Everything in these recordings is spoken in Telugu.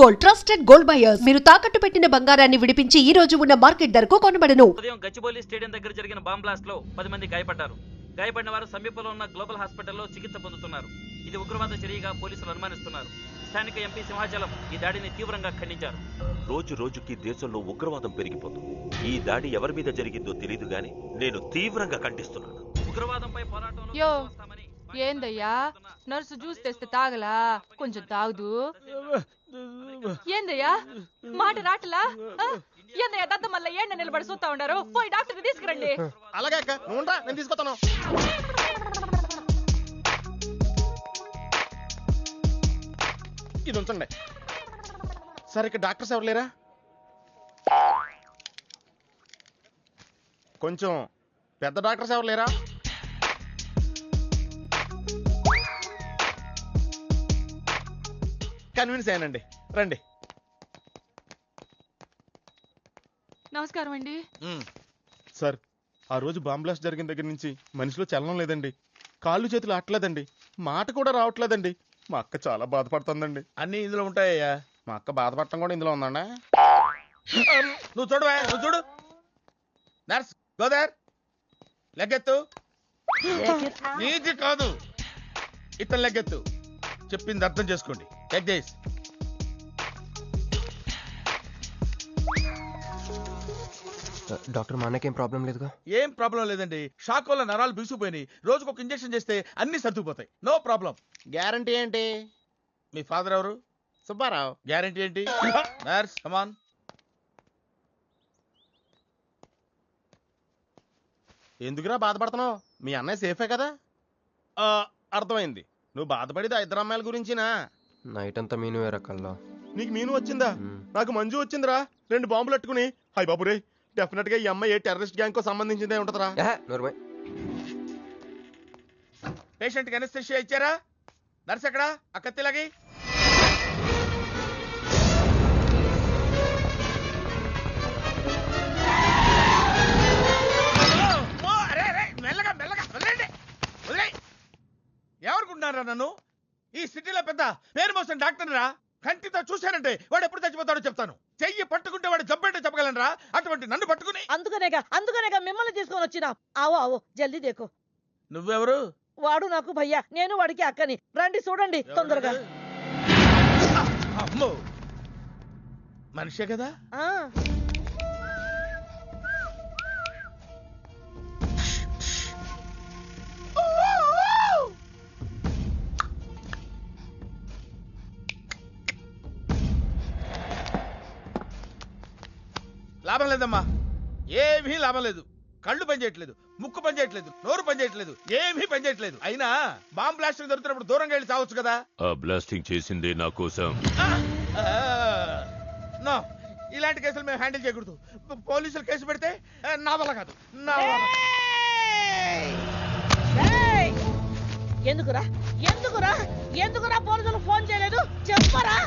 గోల్డ్ ట్రస్టెడ్ గోల్డ్ బయర్స్ మీరు తాకట్టు పెట్టిన బంగారాన్ని విడిపించి ఈ రోజు ఉన్న మార్కెట్ ధరకు కొనబడను. ఉదయం గచ్చిబౌలి స్టేడియం దగ్గర జరిగిన బాంబ్ బ్లాస్ట్ లో 10 మంది గాయపడ్డారు. గాయపడిన వారు సమీపంలో ఉన్న గ్లోబల్ హాస్పిటల్లో చికిత్స పొందుతున్నారు. ఇది ఉగ్రవాద చర్యగా పోలీసులు అనుమానిస్తున్నారు. స్థానిక ఎంపీ సింహాచలం ఈ దాడిని తీవ్రంగా ఖండించారు. రోజు రోజుకి దేశంలో ఉగ్రవాదం పెరిగిపోతుంది. ఈ దాడి ఎవరి మీద జరిగిందో తెలియదు గాని నేను తీవ్రంగా ఖండిస్తున్నాను. ఉగ్రవాదంపై పోరాటంలో యో ఏందయ్యా నర్సు జ్యూస్ తెస్తే తాగలా కొంచెం తాగుదు. ఏందయ్యా మాట రాటలా ఏందయ్యా దద్ద మళ్ళీ ఏండ నిలబడి చూస్తా ఉండారు. పోయి డాక్టర్ తీసుకురండి. అలాగే అక్క నువ్వురా నేను తీసుకొస్తాను. ఇది ఉంచండి. సరే ఇక్కడ డాక్టర్స్ ఎవరు లేరా? కొంచెం పెద్ద డాక్టర్స్ ఎవరు లేరా? కన్విన్స్ అయ్యానండి, రండి. నమస్కారం అండి. సార్ ఆ రోజు బాంబ్ బ్లాస్ట్ జరిగిన దగ్గర నుంచి మనిషిలో చలనం లేదండి. కాళ్ళు చేతులు ఆటలేదండి, మాట కూడా రావట్లేదండి. మా అక్క చాలా బాధపడుతుందండి. అన్ని ఇందులో ఉంటాయ్యా. మా అక్క బాధపడటం కూడా ఇందులో ఉందండి. నువ్వు చూడవా, నువ్వు చూడు. నర్స్ గోదర్ లెగ్గెత్తు. నీది కాదు, ఇతను లెగ్గెత్తు. చెప్పింది అర్థం చేసుకోండి. Leg this. డాక్టర్ మా అన్నకేం ప్రాబ్లం లేదుగా? ఏం ప్రాబ్లం లేదండి. షాక్ వల్ల నరాలు బిగుసిపోయినాయి. రోజుకు ఒక ఇంజెక్షన్ చేస్తే అన్ని సర్దుకుపోతాయి. No problem. గ్యారంటీ ఏంటి? మీ ఫాదర్ ఎవరు? సుబ్బారావు. గ్యారంటీ ఏంటి? నర్స్ కమాన్. ఎందుకురా బాధపడుతున్నావు? మీ అన్నయ్య సేఫే కదా? అర్థమైంది. నువ్వు బాధపడేది ఆ ఇద్దరు అమ్మాయిల గురించినా? నైట్ అంతా మీను రకల్లా. నీకు మీను వచ్చిందా? నాకు మంజు వచ్చిందిరా. 2 బాంబులు అట్టుకుని. హాయ్ బాబురే, డెఫినెట్ గా ఈ అమ్మాయి ఏ టెర్రరిస్ట్ గ్యాంగ్ కో సంబంధించిందే ఉంటదరా. పేషెంట్ కి అనస్థెషియా ఇచ్చారా? నర్స్ ఎక్కడా? ఆ కత్తిలాగి. మెల్లగా మెల్లగా వదిలేండి, వదిలేయ్. ఎవరుకుంటున్నారా నన్ను? ఈ సిటీలో పెద్ద పేరు మోసం డాక్టర్ రా. కంటితో చూశానంటే వాడు ఎప్పుడు చచ్చిపోతాడో చెప్తాను. చెయ్యి పట్టుకుంటే వాడు జబ్బేంటో చెప్పగలనరా? అటువంటి నన్ను పట్టుకుని. అందుకనేగా మిమ్మల్ని తీసుకొని వచ్చినా. ఆవో ఆవో జల్దీ దేకో. నువ్వెవరు? వాడు నాకు భయ్యా, నేను వాడికి అక్కని. రండి చూడండి తొందరగా. అమ్మో, మనిషే కదా? లాభం లేదమ్మా, ఏమీ లాభం లేదు. కళ్ళు పనిచేయట్లేదు, ముక్కు పనిచేయట్లేదు, నోరు పనిచేయట్లేదు, ఏమీ పనిచేయట్లేదు. అయినా బాంబ్ బ్లాస్టింగ్ దొరుకుతున్నప్పుడు దూరంగా వెళ్ళి చావచ్చు కదా. ఆ బ్లాస్టింగ్ చేసిందే నా కోసం. నో, ఇలాంటి కేసులు మేము హ్యాండిల్ చేయకూడదు. పోలీసులు కేసు పెడితే నా వల్ల కాదు. ఎందుకురా ఎందుకురా ఎందుకురా పోలీసులు ఫోన్ చేయలేదు? చెప్పరా,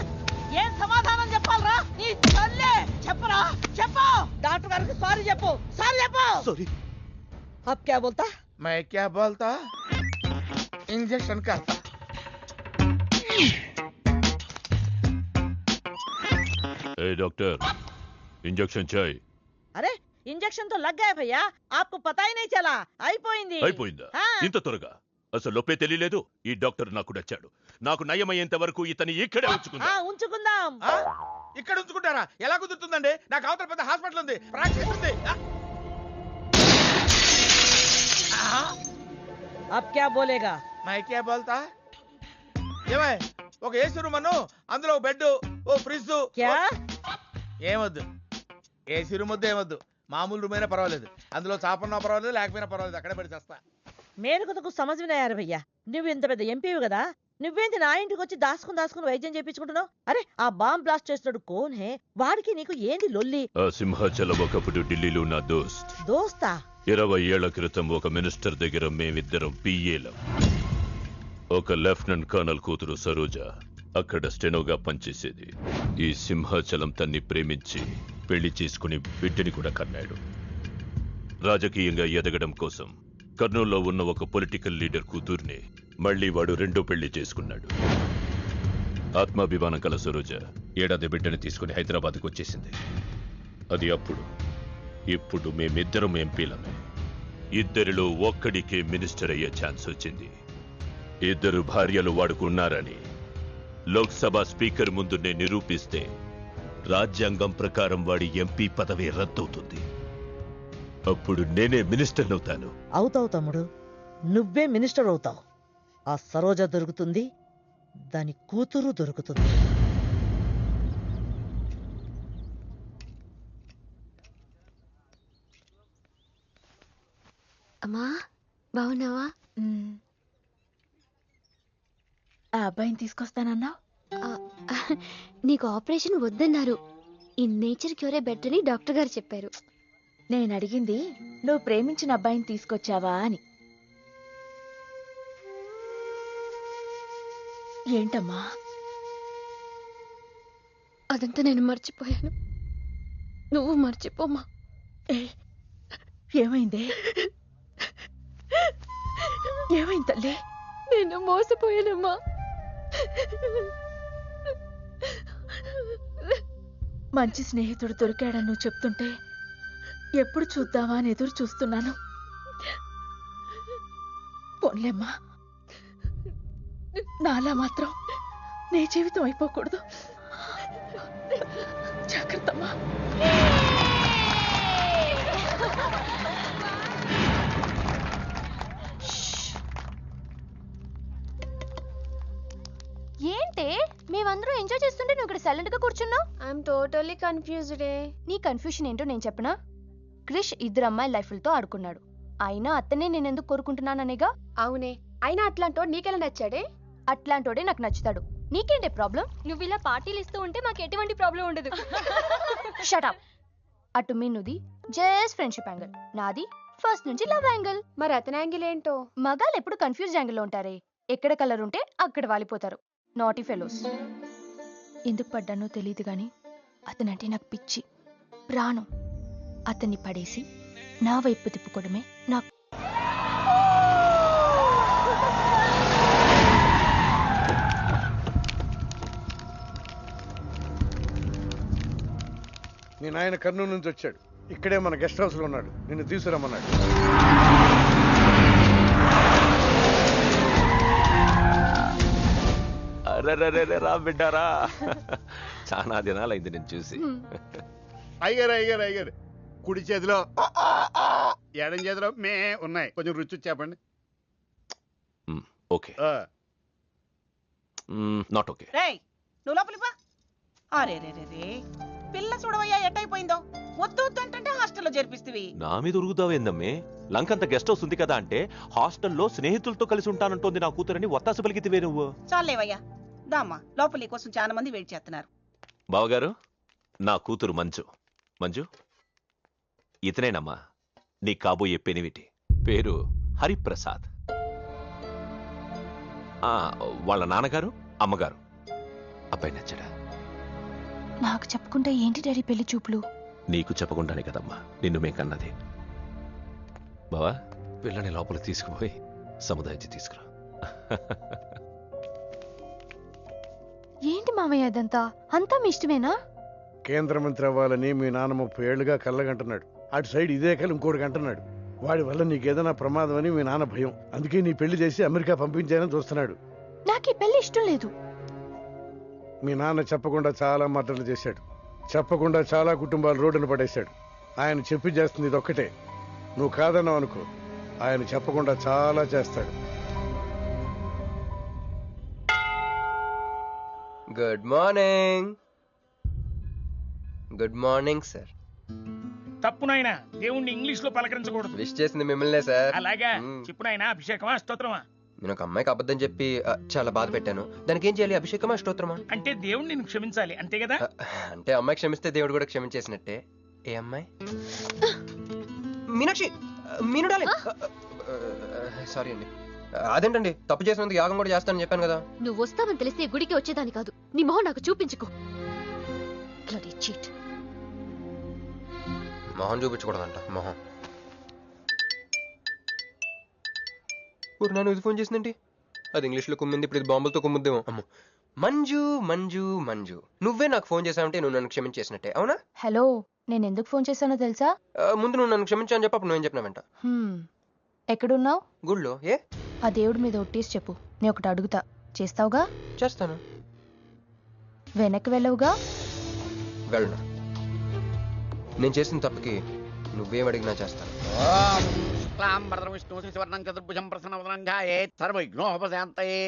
ఏం సమాధానం చెప్పాలరా? నీ తల్లే చెప్పరా, చెప్పు. డాక్టర్ గారికి సారీ చెప్పు, సారీ చెప్పు. సారీ. अब क्या बोलता? मैं क्या बोलता? इंजेक्शन करता. ए डॉक्टर, इंजेक्शन चाहिए. अरे इंजेक्शन तो लग गया भैया, आपको पता ही नहीं चला. అయిపోయింది. అయిపోయిందా? ఇంత త్వరగా? అసలు లోపే తెలియలేదు. ఈ డాక్టర్ నాకు నచ్చాడు. నాకు నయమయ్యేంత వరకు ఇతని ఇక్కడే ఉంచుకుందాం. ఇక్కడ ఉంచుకుంటారా? ఎలా కుదురుతుందండి? నాకు అవతల పెద్ద హాస్పిటల్ ఉంది, ప్రాక్టీస్ ఉంది. अब क्या बोलेगा? मैं क्या बोलता? ఏమై ఒక ఏసీ రూమ్ అను, అందులో బెడ్, ఓ ఫ్రిడ్జ్. क्या? ఏమొద్దు, ఏసీ రూమ్ వద్దు, ఏమొద్దు. మామూలు రూమ్ అయినా పర్వాలేదు. అందులో చాపన్నా పర్వాలేదు, లేకపోయినా పర్వాలేదు. అక్కడే పడి చేస్తా. మేలుకు సమజ్ వినాయారు భయ్యా. నువ్వు ఇంత పెద్ద ఎంపీవి కదా, నువ్వేంటి నా ఇంటికి వచ్చి దాసుకుని వైద్యం చేయించుకుంటున్నావు? అరే ఆ బాంబ్ బ్లాస్ట్ చేస్తాడు కోన్ హే, వాడికి నీకు ఏంది లొల్లి? ఆ సింహాచలం ఒకప్పుడు ఢిల్లీలో నా దోస్తా. 20 ఏళ్ల క్రితం ఒక మినిస్టర్ దగ్గర మేమిద్దరం పిఏలం. ఒక లెఫ్టినెంట్ కర్నల్ కూతురు సరోజ అక్కడ స్టెనోగా పనిచేసేది. ఈ సింహాచలం తన్ని ప్రేమించి పెళ్లి చేసుకుని బిడ్డని కూడా కన్నాడు. రాజకీయంగా ఎదగడం కోసం కర్నూల్లో ఉన్న ఒక పొలిటికల్ లీడర్ కూతుర్ని మళ్లీ వాడు రెండో పెళ్లి చేసుకున్నాడు. ఆత్మాభిమానం కల సరోజ ఏడాది బిడ్డని తీసుకుని హైదరాబాద్కి వచ్చేసింది. అది అప్పుడు. ఇప్పుడు మేమిద్దరం ఎంపీలమే. ఇద్దరిలో ఒక్కడికే మినిస్టర్ అయ్యే ఛాన్స్ వచ్చింది. ఇద్దరు భార్యలు వాడుకున్నారని లోక్సభ స్పీకర్ ముందు నేను నిరూపిస్తే రాజ్యాంగం ప్రకారం వాడి ఎంపీ పదవి రద్దవుతుంది. అప్పుడు నేనే మినిస్టర్ అవుతాను. అవుతావు తమ్ముడు, నువ్వే మినిస్టర్ అవుతావు. ఆ సరోజ దొరుకుతుంది, దాని కూతురు దొరుకుతుంది. అమ్మా బాగున్నావా? ఆ అబ్బాయిని తీసుకొస్తానన్నావు. నీకు ఆపరేషన్ వద్దన్నారు. ఈ నేచర్ క్యూరే బెటర్ అని డాక్టర్ గారు చెప్పారు. నేను అడిగింది నువ్వు ప్రేమించిన అబ్బాయిని తీసుకొచ్చావా అని. ఏంటమ్మా? అదంతా నేను మర్చిపోయాను. నువ్వు మర్చిపోమ్మా. ఏమైంది? ఏమైంది తల్లి? నేను మోసపోయానమ్మా. మంచి స్నేహితుడు దొరికాడని నువ్వు చెప్తుంటే ఎప్పుడు చూద్దామా అని ఎదురు చూస్తున్నాను. పోన్లేమ్మా, నాలా మాత్రం నీ జీవితం అయిపోకూడదు. జాగ్రత్తమ్మా. ఏంటే మేమందరం ఎంజాయ్ చేస్తుంటే నువ్వు ఇక్కడ సైలెంట్ గా కూర్చున్నావు? I'm totally confused. నీ కన్ఫ్యూషన్ ఏంటో నేను చెప్పనా? క్రిష్ ఇద్దరు అమ్మాయి లైఫ్లతో ఆడుకున్నాడు. అయినా అతనే నేను ఎందుకు కోరుకుంటున్నాననేగా. అవునే, అయినా అట్లాంటోడు నీకెలా నచ్చాడే? అట్లాంటోడే నాకు నచ్చుతాడు. నీకేంటే ప్రాబ్లం? నువ్వు ఇలా పార్టీలు ఇస్తూ ఉంటే మాకు ఎటువంటి ప్రాబ్లం ఉండదు. Shut up. అటు మీనుది జస్ట్ ఫ్రెండ్షిప్ యాంగిల్, నాది ఫస్ట్ నుంచి లవ్ యాంగిల్. మరి అతని యాంగిల్ ఏంటో? మగాళ్ళు ఎప్పుడు కన్ఫ్యూజ్ యాంగిల్ లో ఉంటారే. ఎక్కడ కలర్ ఉంటే అక్కడ వాలిపోతారు. Naughty fellows. ఎందుకు పడ్డానో తెలియదు గాని అతనంటే నాకు పిచ్చి, ప్రాణం. అతన్ని పడేసి నా వైపు తిప్పుకోవడమే నాకు. మీ నాయన కర్నూలు నుంచి వచ్చాడు. ఇక్కడే మన గెస్ట్ హౌస్ లో ఉన్నాడు. నిన్ను తీసుకురమ్మన్నాడు. రా బిడ్డారా, చాలా దినాలైంది నేను చూసి. అయ్యారు కుడి చేతిలో ఎడం చేతిలో మే ఉన్నాయి. కొంచెం రుచి చెప్పండి. Okay, not okay. రేయ్, నువ్వు లోపలిపా. అరే రే రే రే, పిల్ల చూడవయ్యా ఎట్టయిపోయిందో. వద్దు వద్దు అంటే హాస్టల్లో చేర్పిస్తవి. నా మీద ఉరుగుతావేందమ్మే? లంకంత గెస్ట్ హౌస్ ఉంది కదా అంటే హాస్టల్లో స్నేహితులతో కలిసి ఉంటానంటోంది నా కూతురని ఒత్తాసు పలికితివే నువ్వు. చాలేవయ్యా, దామ్మా లోపల నీ కోసం చాలా మంది వెయిట్ చేస్తున్నారు. బావగారు, నా కూతురు మంజు. మంజు, ఇతనేనమ్మా నీ కాబోయే పెనివిటి. పేరు హరిప్రసాద్. వాళ్ళ నాన్నగారు అమ్మగారు. అబ్బాయి నచ్చడా? నాకు చెప్పుకుంటే ఏంటి డాడీ పెళ్లి చూపులు? నీకు చెప్పకుండానే కదమ్మా నిన్ను మే కన్నది. బావా, పిల్లని లోపల తీసుకుపోయి సముదాయించి తీసుకురా. ఏంటి మామయ్య ఇదంతా? అంతా మీ ఇష్టమేనా? కేంద్ర మంత్రి అవ్వాలని మీ నాన్న 30 ఏళ్లుగా కళ్ళగంటున్నాడు. అటు సైడ్ ఇదే కళ్ళు ఇంకోటి అంటున్నాడు. వాడి వల్ల నీకేదైనా ప్రమాదం అని మీ నాన్న భయం. అందుకే నీ పెళ్లి చేసి అమెరికా పంపించాలని చూస్తున్నాడు. నాకు ఈ పెళ్లి ఇష్టం లేదు. మీ నాన్న చెప్పకుండా చాలా మర్డర్లు చేశాడు. చెప్పకుండా చాలా కుటుంబాలు రోడ్డున పడేశాడు. ఆయన చెప్పి చేస్తుంది ఇదొక్కటే. నువ్వు కాదన్నావు అనుకో, ఆయన చెప్పకుండా చాలా చేస్తాడు. Good morning. Good morning sir. తప్పు నాయన, దేవుణ్ణి ఇంగ్లీష్ లో పలకరించకూడదు. విష్ చేసింది మిమ్మల్నే సార్. అలాగా చెప్పు నాయన. అభిషేకమా స్తోత్రమా? నేను ఒక అమ్మాయికి అబద్ధం చెప్పి చాలా బాధ పెట్టాను. దానికి ఏం చేయాలి? అభిషేకమా స్తోత్రమా? అంటే దేవుణ్ణి నిన్ను క్షమించాలి అంతే కదా? అంటే అమ్మాయి క్షమిస్తే దేవుడు కూడా క్షమించేసినట్టే. ఏ అమ్మాయి? మీనాక్షి, మీనుడాలి. సారీ అండి. అదేంటండి, తప్పు చేసినందుకు యాగం కూడా చేస్తానని చెప్పాను కదా. నువ్వు వస్తావని తెలిస్తే గుడికి వచ్చేదాని కాదు. నీ మొహం నాకు చూపించుకో. చీట్. మొహం చూపించకూడదంట. మొహం. నేను ఇది ఫోన్ చేసిందేంటి? అది ఇంగ్లీష్లో కుమ్మింది, ఇప్పుడు ఇది బాంబులతో కుమ్ముద్దేమో. అమ్మో, మంజు మంజు మంజు, నువ్వే నాకు ఫోన్ చేసావంటే నువ్వు నన్ను క్షమించేసినట్టే, అవునా? హలో, నేను ఎందుకు ఫోన్ చేశానో తెలుసా? ముందు నువ్వు నన్ను క్షమించని చెప్పి అప్పుడు నువ్వేం చెప్పినావంట? ఎక్కడున్నావు? గుళ్ళో. ఏ? ఆ దేవుడి మీద ఒట్టేసి చెప్పు, నేను ఒకటి అడుగుతా, చేస్తావుగా? చేస్తాను. వెనక్కి వెళ్ళవుగా? వెళ్ళను. నేను చేసిన తప్పుకి నువ్వేం అడిగినా చేస్తాను. విష్ణు శశివర్ణం చతుర్భుజం ప్రసన్నవదనం ధ్యాయేత్ సర్వవిఘ్నోపశాంతయే.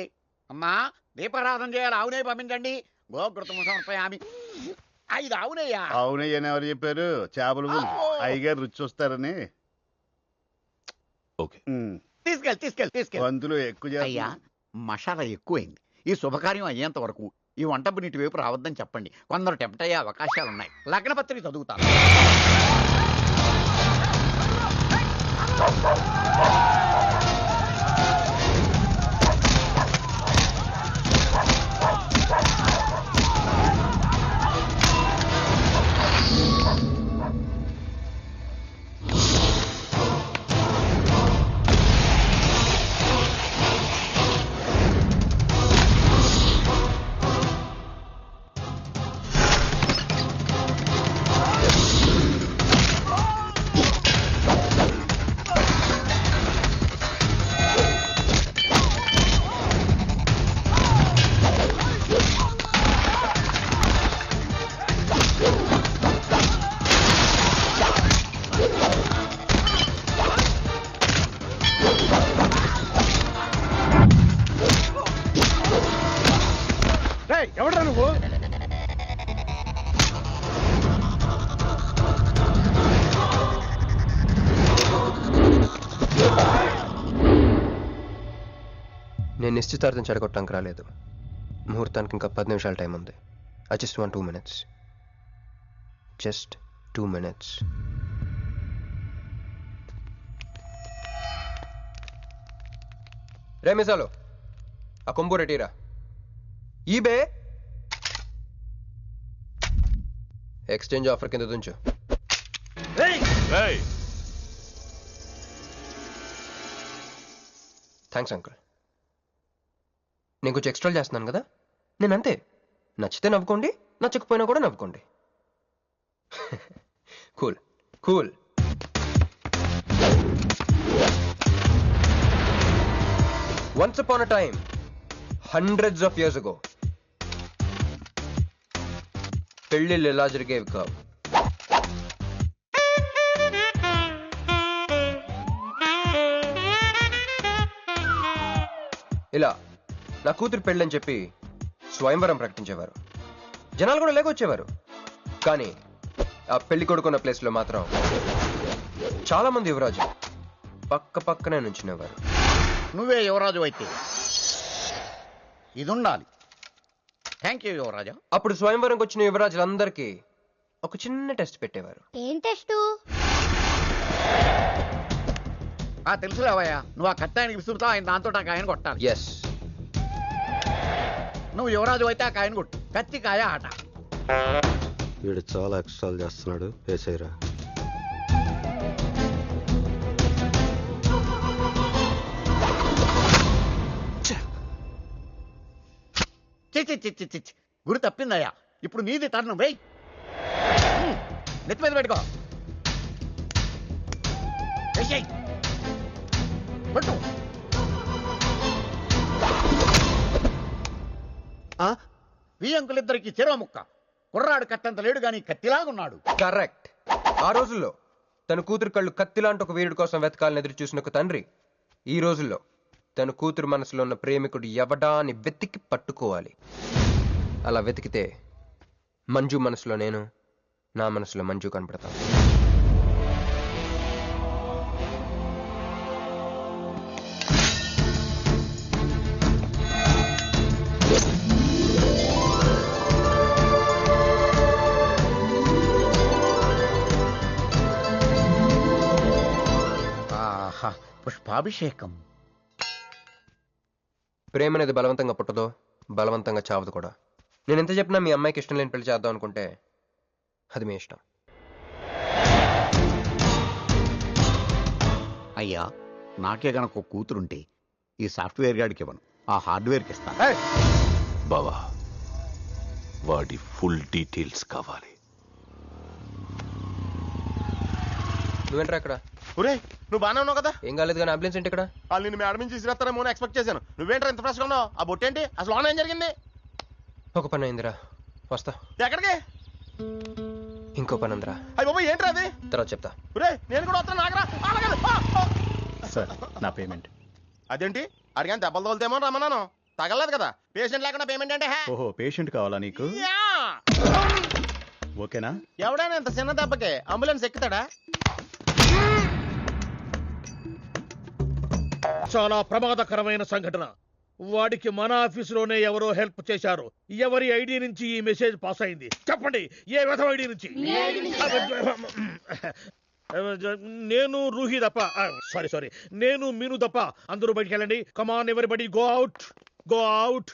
అమ్మా దీపారాధన చేయాలి, ఆవునే పంపించండి. గోకృతము సమర్పయామి. ఇది ఆవునయ్యా. అవునయ్యని ఎవరు చెప్పారు? చేపలు అయ్యగారు రుచి చూస్తారని. ఓకే, తీసుకెళ్ళి వంతులు ఎక్కువ అయ్యా. మసాలా ఎక్కువైంది. ఈ శుభకార్యం అయ్యేంత వరకు ఈ వంటపు నీటి వైపు రావద్దని చెప్పండి. కొందరు టెంప్ట్ అయ్యే అవకాశాలు ఉన్నాయి. లగ్న పత్రిక చదువుతాను. ఎవడరా నువ్వు? నేను నిశ్చితార్థం చెడగొట్టడానికి రాలేదు. ముహూర్తానికి ఇంకా 10 నిమిషాల టైం ఉంది. I just want 2 minutes. Just 2 minutes. రే మిసాలో, ఆ కొంబు రెటీరా. ఈబే ఎక్స్చేంజ్ ఆఫర్ కింద దుంచు. Thanks uncle. నేను కొంచెం ఎక్స్ట్రా చేస్తున్నాను కదా, నేను అంతే. నచ్చితే నవ్వుకోండి, నచ్చకపోయినా కూడా నవ్వుకోండి. Cool cool. Once upon a time, hundreds of years ago, పెళ్ళిళ్ళు ఎలా జరిగేవి కావు. ఇలా నా కూతురు పెళ్ళని చెప్పి స్వయంవరం ప్రకటించేవారు. జనాలు కూడా లేకొచ్చేవారు. కానీ ఆ పెళ్లి కొడుకున్న ప్లేస్లో మాత్రం చాలా మంది యువరాజు పక్క పక్కనే నుంచునేవారు. నువ్వే యువరాజు అయితే ఇది ఉండాలి. థ్యాంక్ యూ యువరాజా. అప్పుడు స్వయంవరంకి వచ్చిన యువరాజులందరికీ ఒక చిన్న టెస్ట్ పెట్టేవారు. ఏం టెస్ట్? తెలుసులేవయ్యా, నువ్వు ఆ కత్తాయనికి విసురుతావు, ఆయన దాంతో ఆ కాయను కొట్టాలి. ఎస్. నువ్వు యువరాజు అయితే ఆ కాయను కొట్టు. కత్తి కాయ ఆట. వీడు చాలా ఎక్స్ట్రాలు చేస్తున్నాడు. వేసేయరా. గురి తప్పిందయ్యా. ఇప్పుడు నీది టర్న్. వెయ్, నెత్తి మీద పెట్టుకో. పట్టు. ఈ అంకులిద్దరికి చెరవ ముక్క. కుర్రాడు కత్తంత లేడు గాని కత్తిలాగున్నాడు. కరెక్ట్. ఆ రోజుల్లో తన కూతురు కళ్ళు కత్తిలాంటి ఒక వీరుడి కోసం వెతకాలని ఎదురు చూసిన ఒక తండ్రి ఈ రోజుల్లో తన కూతురు మనసులో ఉన్న ప్రేమికుడు ఎవడా అని వెతికి పట్టుకోవాలి. అలా వెతికితే మంజు మనసులో నేను, నా మనసులో మంజు కనపడతాను. పుష్పాభిషేకం. ప్రేమ అనేది బలవంతంగా పుట్టదో, బలవంతంగా చావదు కూడా. నేను ఎంత చెప్పినా మీ అమ్మాయికి ఇష్టం లేని పెళ్లి చేద్దాం అనుకుంటే అది మీ ఇష్టం. అయ్యా, నాకే గనక ఒక కూతురుంటే ఈ సాఫ్ట్వేర్ గాడికి ఇవ్వను, ఆ హార్డ్వేర్కి ఇస్తాను. బావా, వాడి ఫుల్ డీటెయిల్స్ కావాలి. నువ్వేంట్రా ఇక్కడ? ఒరే నువ్వు బాగానే ఉన్నావు కదా? ఏం కాలేదు కానీ అంబులెన్స్ ఏంటి ఇక్కడ? వాళ్ళు నిన్ను మేడం నుంచి తీసుకురాస్తారేమో అని ఎక్స్పెక్ట్ చేశాను. నువ్వేంట్రా ఇంత ఫ్రెష్గా ఉన్నావు? ఆ బొట్టేంటి? అసలు లోన్ ఏం జరిగింది? ఒక పని అయిందిరా, వస్తా. ఎక్కడికి? ఇంకో పని ఉందిరా. అయ్యి బాబు ఏంట్రా అది? తర్వాత చెప్తా. ఒరే నేను కూడా వస్తాను, నాగరా. సార్ నా పేమెంట్. అదేంటి అడిగాను దెబ్బలు తోలుతేమో రమ్మన్నాను, తగలేదు కదా. పేషెంట్ లేకుండా పేమెంట్ అంటే ఓహో పేషెంట్ కావాలా నీకు? ఓకేనా? ఎవడైనా ఇంత చిన్న దెబ్బకి అంబులెన్స్ ఎక్కుతాడా? చాలా ప్రమాదకరమైన సంఘటన. వాడికి మన ఆఫీసులోనే ఎవరో హెల్ప్ చేశారు. ఎవరి ఐడి నుంచి ఈ మెసేజ్ పాస్ అయింది చెప్పండి? ఏ విధం ఐడి నుంచి? నేను రూహి తప్ప, సారీ నేను మీను తప్ప అందరూ బయటికి వెళ్ళండి. Come on everybody go out, go out.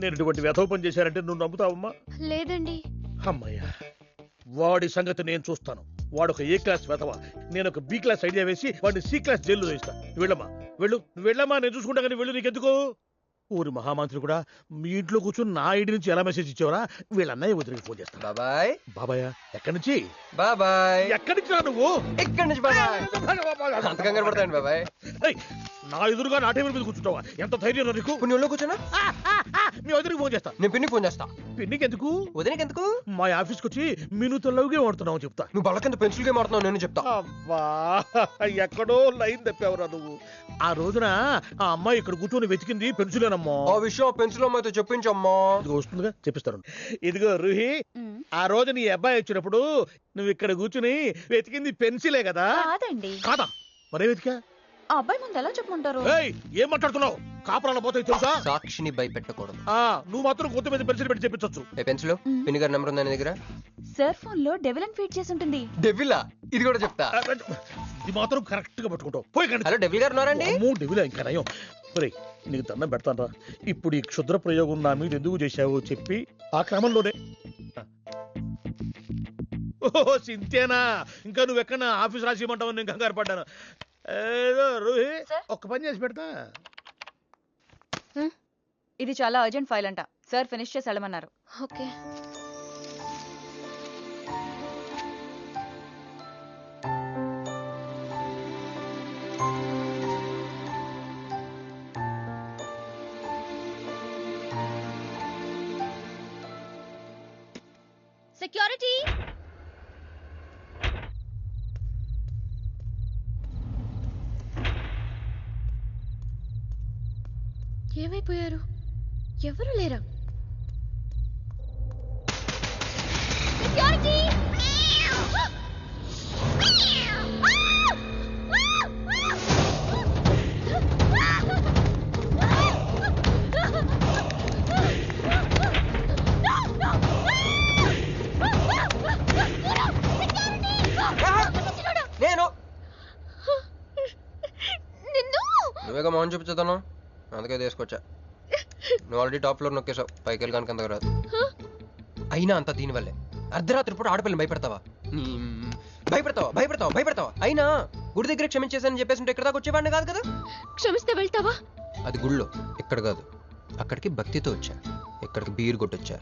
నేను ఇటువంటి వ్యథవ పని చేశారంటే నువ్వు నమ్ముతావమ్మా? లేదండి. అమ్మయ్యా, వాడి సంగతి నేను చూస్తాను. వాడు ఒక ఏ క్లాస్ వెధవ, నేను ఒక బి క్లాస్ ఐడియా వేసి వాడిని సి క్లాస్ జైల్లో వేస్తా. వెళ్ళమ్మా వెళ్ళు, వెళ్ళమ్మా, నేను చూసుకుంటా. కానీ వెళ్ళు, నీకెందుకు? ఊరి మహామంత్రి కూడా మీ ఇంట్లో కూర్చొని నా ఐడి నుంచి ఎలా మెసేజ్ ఇచ్చావరా? వీళ్ళన్నయ్య వదిలికి ఫోన్ చేస్తాను. బాబాయ్. బాబాయ్ ఎక్కడి నుంచి? బాబాయ్ ఎక్కడి నుంచి రా నువ్వు? ఇక్కడి నుంచి బాబాయ్. అంత కంగారు పడతాయండి బాబాయ్. నా ఎదురుగా నా టేబుల్ మీద కూర్చుంటావా? ఎంత ధైర్యం నీకు? నువ్వు కూర్చున్నా మీ వదిలికి ఫోన్ చేస్తా. నేను పిన్నికి ఫోన్ చేస్తా. పిన్నికి ఎందుకు? వదినకి ఎందుకు? మా ఆఫీస్కి వచ్చి మీనుతో లవ్ గేమ్ ఆడుతున్నావు చెప్తా. నువ్వు బళ్ళ కింద పెన్సిల్ గేమ్ ఆడుతున్నావు నేను చెప్తా. అబ్బా ఎక్కడో లైన్ తప్పావురా నువ్వు. ఆ రోజున ఆ అమ్మాయి ఇక్కడ కూర్చొని వెతికింది పెన్సిలేనమ్మా. ఆ విషయం పెన్సిల్ అమ్మాయితో చెప్పించమ్మా. ఇది వస్తుందిగా, చెప్పిస్తాను. ఇదిగో రూహి, ఆ రోజు నీ అబ్బాయి వచ్చినప్పుడు నువ్వు ఇక్కడ కూర్చుని వెతికింది పెన్సిలే కదా? కాదండి. కాదా? మరే వెతికా? ఆ అబ్బాయి ముందు ఎలా చెప్పమంటారు? ఏం మాట్లాడుతున్నావు? కాపురాల పోతాయి తెలుసా? సాక్షిని భయపెట్టకూడదు. నువ్వు మాత్రం కొత్త మీద పెన్సిల్ పెట్టి చెప్పించచ్చు. ఏ పెన్సిల్? పిన్ని గారి నెంబర్ ఉందా నీ దగ్గర? సార్ ఫోన్ లో డెవిల్ అని ఫీడ్ చేసి ఉంటుంది. డెవిలా? ఇది కూడా చెప్తా. ఇది మాత్రం కరెక్ట్ గా పట్టుకుంటావు. పోయి. హలో డెవిల్ గారు ఉన్నారండి? డెవిల్ ఇంకా నయం. నీకు దండం పెడతాను రా. ఇప్పుడు ఈ క్షుద్ర ప్రయోగం నా మీద ఎందుకు చేశావో చెప్పి ఆ క్రమంలోనే. ఓహో సింతేనా? ఇంకా నువ్వు ఎక్కడ ఆఫీస్ రాసి ఇవ్వమంటావు? నేను కంగారు పడ్డాను. ఏదో రూహి ఒక్క పని చేసి పెడతా. ఇది చాలా అర్జెంట్ ఫైల్ అంట. సార్ ఫినిష్ చేసి వెళ్ళమన్నారు. ఓకే. సెక్యూరిటీ. ఏమైపోయారు? ఎవరు లేరా? సెక్యూరిటీ. నేను నువ్వేగా మౌన్ చూపించుతాను, అందుకే తీసుకొచ్చా. నువ్వు ఆల్రెడీ టాప్ ఫ్లోర్ నొక్కేసావు, పైకి వెళ్ళి కనుక రాదు. అయినా అంత దీనివల్లే అర్ధరాత్రి పూట ఆడపిల్లని భయపెడతావా? భయపెడతావా? అయినా గుడి దగ్గర క్షమించేసానని చెప్పేసి ఇక్కడ దాకా వచ్చేవాడిని కాదు కదా. క్షమిస్తే వెళ్తావా? అది గుళ్ళో, ఇక్కడ కాదు. అక్కడికి భక్తితో వచ్చా, ఇక్కడికి బీరు కొట్టొచ్చా.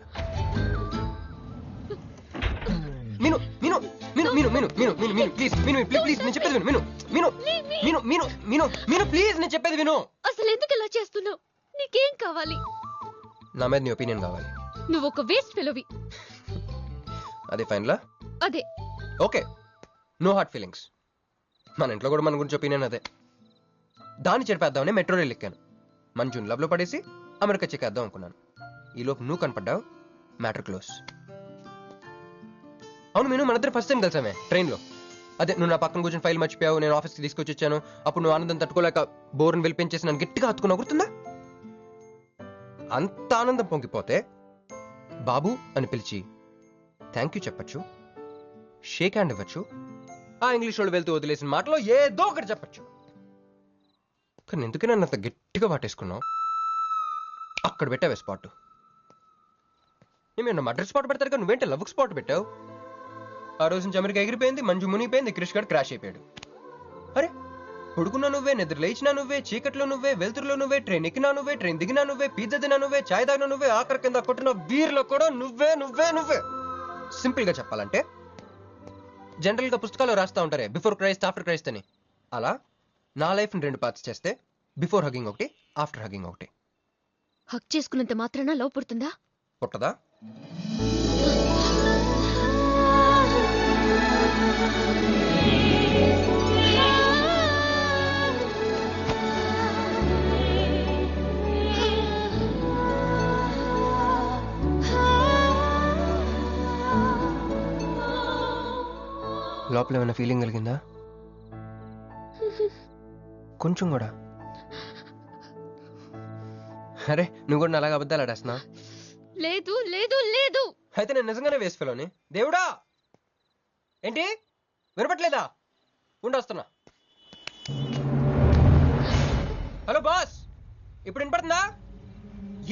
చెప్పేది విను. అసలు ఎందుకు ఇలా చేస్తున్నావు? నీకేం కావాలి? నా మీద నీ ఒపీనియన్ కావాలి. నువ్వు ఒక వేస్ట్ ఫెలోవి. అదే ఫైనలా? అదే. Okay, no heart feelings. మన ఇంట్లో కూడా మన గురించి ఒపీనియన్ అదే. దాన్ని చెరిపేద్దామని మెట్రో రైల్ ఎక్కాను. మంజుని లవ్ లో పడేసి అమెరికా చెక్కేద్దాం అనుకున్నాను. ఈలోపు నువ్వు కనపడ్డావు, మ్యాటర్ క్లోజ్. అవును నేను మన ఇద్దరు ఫస్ట్ టైం కలిసామే ట్రైన్లో. అదే నువ్వు నా పక్కన కూర్చొని ఫైల్ మర్చిపోయావు, నేను ఆఫీస్కి తీసుకొచ్చి వచ్చాను. అప్పుడు నువ్వు ఆనందం తట్టుకోలేక బోర్ని వెళ్ళిపించేసి నన్ను గట్టిగా హత్తుకున్నావు, గుర్తుందా? అంత ఆనందం పొంగిపోతే బాబు అని పిలిచి థ్యాంక్ యూ చెప్పచ్చు, షేక్ హ్యాండ్ ఇవ్వచ్చు, ఆ ఇంగ్లీష్ వాళ్ళు వెళ్తూ వదిలేసిన మాటలో ఏదో ఒకటి చెప్పచ్చు. కానీ ఎందుకే నన్ను అంత గట్టిగా వాటేసుకున్నావు? అక్కడ పెట్టావే స్పాట్. ఏమన్నా మర్డర్ స్పాట్ పెడతారు కదా, నువ్వేంటే లవ్ స్పాట్ పెట్టావు. ఆ రోజు నుంచి అమెరికా ఎగిరిపోయింది, మంజు మునిగిపోయింది, క్రిష్ గారు క్రాష్ అయిపోయాడు. అరే పడుకున్నా నువ్వే, నిద్ర లేచినా నువ్వే, చీకట్లో నువ్వే, వెలుతురులో నువ్వే, ట్రైన్ ఎక్కినా నువ్వే, ట్రైన్ దిగినా నువ్వే, పిజ్జా తినా నువ్వే, చాయ్ తాగినా నువ్వే, ఆఖరి కింద కొట్టిన బీర్లో కూడా నువ్వే నువ్వే నువ్వే. సింపుల్ గా చెప్పాలంటే జనరల్ గా పుస్తకాలు రాస్తా ఉంటారే బిఫోర్ క్రైస్ట్ ఆఫ్టర్ క్రైస్ట్ అని, అలా నా లైఫ్ ని 2 పార్ట్స్ చేస్తే బిఫోర్ హగ్గింగ్ ఒకటి, ఆఫ్టర్ హగ్గింగ్ ఒకటి. హక్ చేసుకున్నంత మాత్రాన లవ్ పుడుతుందా? పుట్టదా? లోపల ఏమైనా ఫీలింగ్ కలిగిందా? కొంచెం కూడా? అరే నువ్వు కూడా అలాగ అబద్ధాలు ఆడేస్తున్నా? లేదు లేదు లేదు. అయితే నేను నిజంగానే వేస్ట్ ఫెలోని. దేవుడా, ఏంటి వినపట్లేదా? ఉండొస్తున్నా. హలో బాస్, ఇప్పుడు వినపడుతుందా?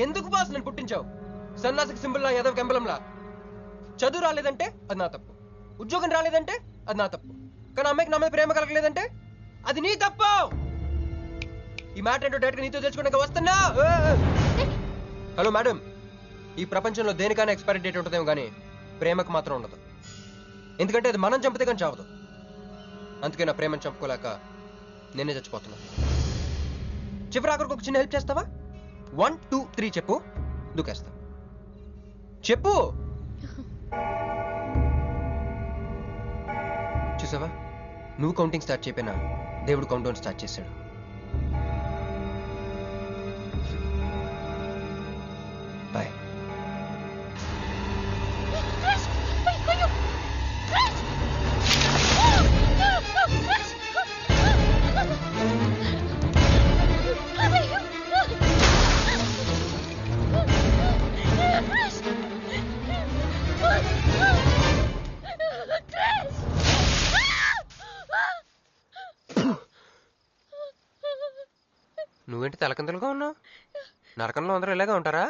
ఎందుకు బాస్ నన్ను పుట్టించావు? సన్నాసికి సింబల్ లా, యాదవ్ గంబలంలా. చదువు రాలేదంటే అది నా తప్పు, ఉద్యోగం రాలేదంటే అది నా తప్పు, కానీ అమ్మాయికి నా మీద ప్రేమ కలగలేదంటే అది నీ తప్పు. ఈ మ్యాటర్ ఏంటో డైరెక్ట్గా నీతో తెలుసుకోవడానికి వస్తున్నా. హలో మేడం, ఈ ప్రపంచంలో దేనికైనా ఎక్స్పైరీ డేట్ ఉంటుందేమో కానీ ప్రేమకు మాత్రం ఉండదు. ఎందుకంటే అది మనం చంపితే కానీ చావదు. అందుకే నా ప్రేమను చంపుకోలేక నేనే చచ్చిపోతున్నా. చివరి ఆఖరికి ఒక చిన్న హెల్ప్ చేస్తావా? 1 2 3 చెప్పు, దూకేస్తా. చెప్పు. చూసావా, నువ్వు కౌంటింగ్ స్టార్ట్ చేయపోయినా దేవుడు కౌంట్ డౌన్ స్టార్ట్ చేశాడు. బాయ్. నువ్వేంటి తలకిందులుగా ఉన్నావు? నరకంలో అందరూ ఇలాగే ఉంటారా?